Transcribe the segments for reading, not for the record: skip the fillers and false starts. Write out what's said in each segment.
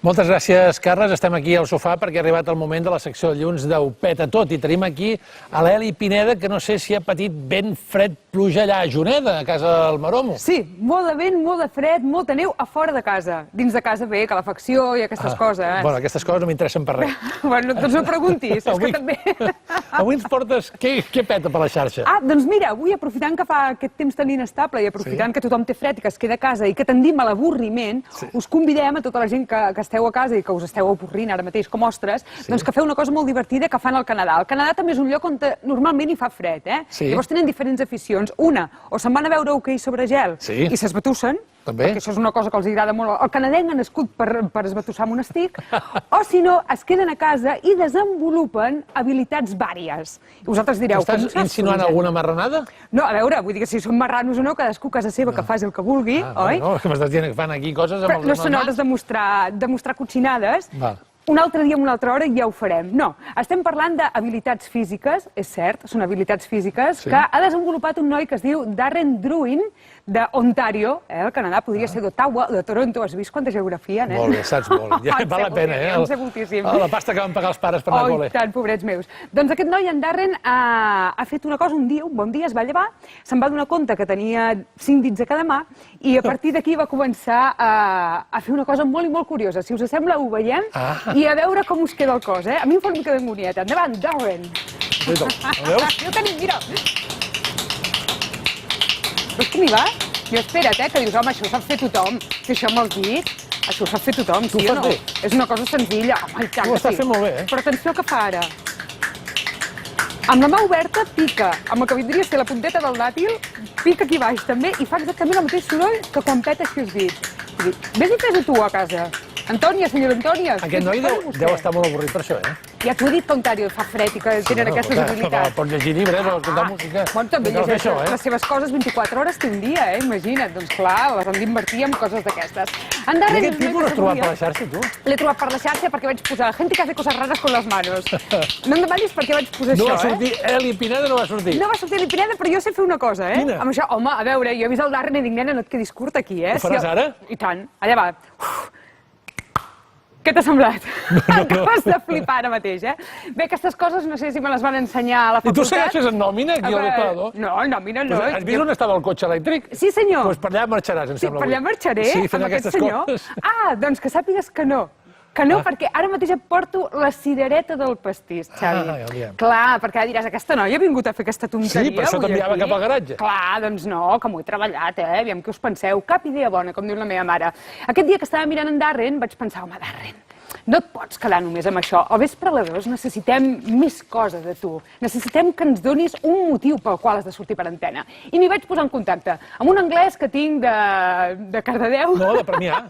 Moltes gràcies, Carles. Estem aquí al sofà perquè ha arribat el moment de la secció de llums d'Ho peta tot. I tenim aquí a l'Eli Pineda, que no sé si ha patit vent, fred, pluja allà a Juneda, a casa del Maromo. Sí, molt de vent, molt de fred, molta neu a fora de casa. Dins de casa bé, calefacció i aquestes coses. Bueno, aquestes coses no m'interessen per res. Bueno, doncs no preguntis, és que també... Avui ens portes... Què peta per la xarxa? Doncs mira, avui aprofitant que fa aquest temps tan inestable i aprofitant que tothom té fred i que es queda a casa i que tendim a l'avorriment, us convidem a tota la gent que esteu a casa i que us esteu avorrint ara mateix com ostres, doncs que feu una cosa molt divertida que fan al Canadà. El Canadà també és un lloc on normalment hi fa fred, eh? Llavors tenen diferents aficions. Una, o se'n van a veure hoquei sobre gel i s'esbatussen, perquè això és una cosa que els agrada molt. El canadenc ha nascut per esbatussar amb un estic, o si no, es queden a casa i desenvolupen habilitats vàries. I vosaltres direu... Estàs insinuant alguna marranada? No, a veure, vull dir que si són marranos o no, cadascú a casa seva que faci el que vulgui, oi? No, és que m'estàs dient que fan aquí coses amb els no són hores de mostrar cotxinades. Un altre dia, una altra hora, ja ho farem. No, estem parlant d'habilitats físiques, és cert, són habilitats físiques, que ha desenvolupat un noi que es diu Darren Druin, d'Ontario, el Canadà, podria ser d'Ottawa, de Toronto. Has vist quanta geografia, nen? Molt bé, saps molt. Ja val la pena, eh? En sé moltíssim. La pasta que van pagar els pares per anar al col·le. Oh, tant, pobrets meus. Doncs aquest noi, en Darren, ha fet una cosa un dia, un bon dia, es va llevar, se'n va donar compte que tenia 5 dits a cada mà, i a partir d'aquí va començar a fer una cosa molt i molt curiosa. Si us sembla, ho veiem, i a veure com us queda el cos, eh? A mi em fa una mica d'angonieta. Endavant, Darren! Veus? Jo tenim, mira! Veus com hi va? Jo espera't, que dius, home, això ho sap fer tothom. Si això amb els dits, això ho sap fer tothom, sí o no? És una cosa senzilla. Home, i tant que sí. Ho estàs fent molt bé, eh? Però atenció al que fa ara. Amb la mà oberta pica, amb el que vindria a ser la punteta del dàtil, pica aquí baix també i fa exactament el mateix soroll que quan peta així els dits. Vés i fes-ho tu a casa. Antònia, senyora Antònia. Aquest noi deu estar molt avorrit per això, eh? Ja t'ho he dit que Ontario fa fred i que tenen aquestes habilitats. Pots llegir llibres o escoltar música. Bueno, també llegeix les seves coses 24 hores té un dia, imagina't. Doncs clar, les han d'invertir en coses d'aquestes. I aquest tipus l'has trobat per la xarxa, tu? L'he trobat per la xarxa perquè vaig posar gente que hace cosas raras con las manos. No em demanis per què vaig posar això, No va sortir, Eli Pineda no va sortir. No va sortir Eli Pineda, però jo sé fer una cosa, eh? Quina? Amb això, home, a veure, jo he vist el Darren i dic, nena, no et quedis curt aquí, eh? Ho faràs ara? I tant. Allà va. Què t'ha semblat? Acabes de flipar ara mateix, eh? Bé, aquestes coses no sé si me les van ensenyar a la facultat. I tu segueixes en nòmina, aquí al Equador? No, nòmina no. Has vist on estava el cotxe elèctric? Sí, senyor. Doncs per allà marxaràs, em sembla. Sí, per allà marxaré, amb aquest senyor. Doncs que sàpigues que no. Que no, perquè ara mateix et porto la cirereta del pastís, Xavi. Clar, perquè ara diràs, aquesta noia ha vingut a fer aquesta tonteria. Sí, per això t'enviava cap al garatge. Clar, doncs no, que m'ho he treballat, Aviam què us penseu. Cap idea bona, com diu la meva mare. Aquest dia que estava mirant en Darren vaig pensar, home, Darren, no et pots quedar només amb això. A Vespreladors necessitem més coses de tu. Necessitem que ens donis un motiu pel qual has de sortir per antena. I m'hi vaig posar en contacte amb un anglès que tinc de Cardedeu. No, de Premià.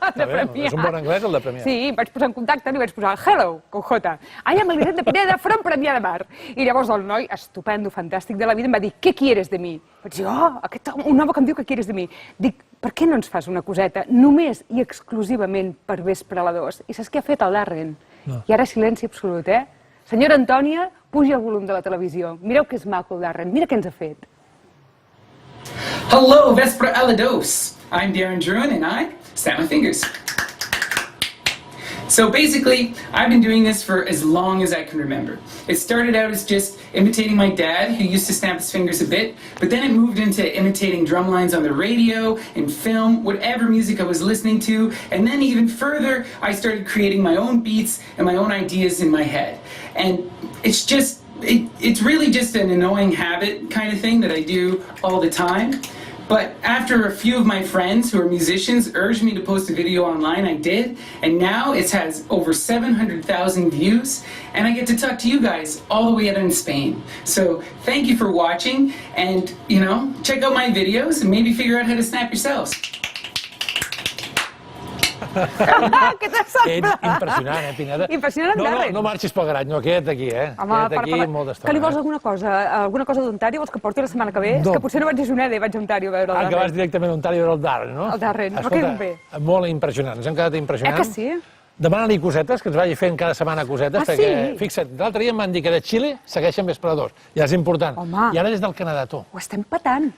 És un bon anglès, el de Premià. Sí, em vaig posar en contacte i vaig posar hello, con J. I am Elisabet de Pineda from Premià de Mar. I llavors el noi, estupendo, fantàstic de la vida, em va dir, què quieres de mi? Vaig dir, un home que em diu que quieres de mi. Dic, per què no ens fas una coseta només i exclusivament per Vespreladors? I saps què ha fet el Darren? I ara silenci absolut, eh? Senyora Antònia, pugi el volum de la televisió. Mireu que és maco el Darren, mira què ens ha fet. Hello, Vespreladors. I'm Darren Druin and I snap my fingers. So basically, I've been doing this for as long as I can remember. It started out as just imitating my dad, who used to snap his fingers a bit, but then it moved into imitating drum lines on the radio, in film, whatever music I was listening to, and then even further, I started creating my own beats and my own ideas in my head. And it's just, it's really just an annoying habit kind of thing that I do all the time. But after a few of my friends who are musicians urged me to post a video online, I did, and now it has over 700,000 views, and I get to talk to you guys all the way out in Spain. So thank you for watching, and, check out my videos and maybe figure out how to snap yourselves. Què t'ha semblat? Ets impressionant, Pineda? Impressionant, Darren. No marxis pel garatge, no, queda't aquí, Home, queda't aquí molta estona. Que li vols alguna cosa d'Ontario? Vols que porti la setmana que ve? És que potser no vaig a Juneda i vaig a Ontario a veure el Darren. Que vas directament a Ontario a veure el Darren, no? El Darren, m'ha quedat bé. Molt impressionant, ens hem quedat impressionants. Que sí? Demana-li cosetes, que ens vagi fent cada setmana cosetes, perquè, fixa't, l'altre dia em van dir que de Xile segueixen Vespreladors, ja és important. I ara des del Canadà, tu. Ho estem patant.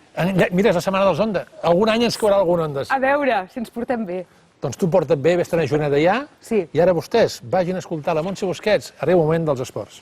Mira, és la setmana dels Ondas. Algun any ens caurà algun Ondas. A veure, si ens portem bé. Doncs tu porta't bé, vés-te'n a Juneda ja, Sí. i ara vostès vagin a escoltar la Montse Busquets. Arriba el moment dels esports.